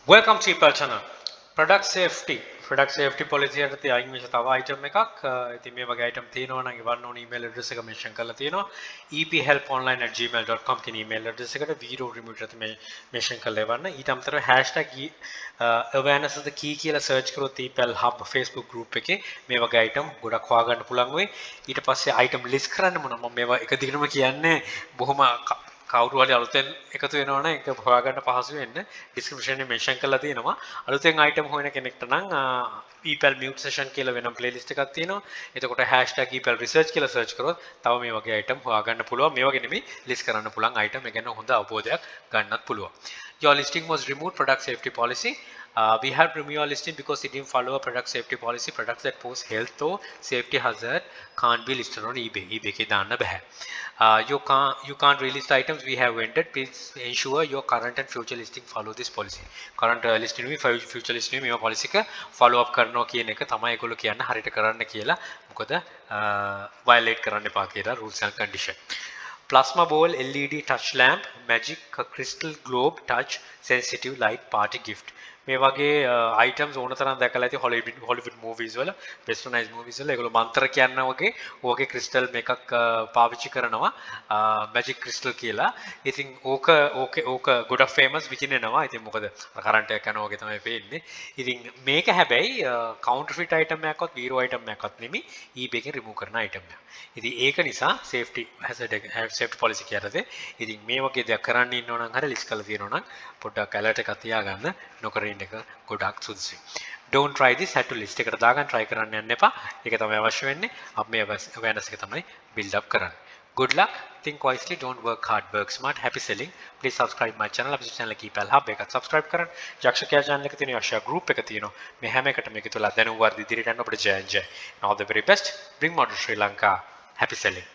Welcome to People channel. Product safety policy යටතේ අයින් වෙච්ච තව item එකක්. ඉතින් මේ වගේ item තියෙනවා නම් ඉවන්න ඕන email address එක mention කරලා තියෙනවා. ephelponline@gmail.com කියන email address එකට video remove කරලා මේ mention කරලා එවන්න. ඊට අමතරව #awareness of the key කියලා search කරොත් epel hub Facebook group එකේ මේ වගේ item ගොඩක් හොයාගන්න පුළුවන් වෙයි. ඊට පස්සේ item list කරන්න මොනවා මම මේවා එක දිගටම කියන්නේ බොහොම කවුරු හරි අලුතෙන් එකතු වෙනවා නම් ඒක හොයාගන්න පහසු වෙන්න description එකේ mention කරලා තියෙනවා අලුතෙන් item හොයන කෙනෙක්ට නම් epel mute session කියලා වෙනම playlist එකක් තියෙනවා එතකොට #epel research කියලා search කරොත් තව මේ වගේ item හොයාගන්න පුළුවන් මේ වගේ නෙමෙයි list කරන්න පුළුවන් item ඒ ගැන හොඳ අවබෝධයක් ගන්නත් පුළුවන් your listing was removed product safety policy we have removed your listing because it didn't follow a product safety policy products that pose health or safety hazard can't be listed on eBay එකේ දාන්න බෑ you can't relist items we have vended please ensure your current and future listing follow this policy current listing we future listing මේ policy එක follow up කරනවා කියන එක තමයි ඒගොල්ලෝ කියන්නේ හරියට කරන්න කියලා මොකද violate කරන්න එපා කියලා rules and condition plasma bowl LED touch lamp magic crystal globe touch sensitive light party gift මේ වගේ items ඕන තරම් දැකලා ඇති Hollywood movies වල westernized movies වල ඒගොල්ලෝ මන්ත්‍ර කියනවා වගේ ඕකේ crystal මේකක් පාවිච්චි කරනවා magic crystal කියලා. ඉතින් ඕක ගොඩක් famous විකිනෙනවා. ඉතින් මොකද කරන්ට් එකක් යනවා වගේ තමයි පේන්නේ. ඉතින් මේක හැබැයි counterfeit item එකක්වත් zero item එකක්වත් නෙමෙයි eBay එකෙන් remove කරන item එකක්. ඉතින් ඒක නිසා safety hazard safety policy කියලාද. ඉතින් මේ වගේ දෙයක් කරන්න ඉන්නව නම් හරිය list කරලා තියෙනවා නම් පොඩ්ඩක් alert එකක් තියාගන්න නොකර ඉන්න එක ගොඩක් සුදුසුයි. Don't try this had to list එකට දාගන්න try කරන්න යන්න එපා. ඒක තමයි අවශ්‍ය වෙන්නේ. අපි මේ awareness එක තමයි build up කරන්නේ. Good luck. Think wisely. Don't work hard. Work smart. Happy selling. Please subscribe my channel. අපේ channel එක epel hub එකත් subscribe කරන්න. යක්ෂකයා channel එක තියෙන යක්ෂයා group එක තියෙනවා. මේ හැම එකටම එකතු වෙලා දැනුම් වර්ධ ඉදිරියට යන්න අපිට ජය ජය. All the very best. Bring modern Sri Lanka. Happy selling.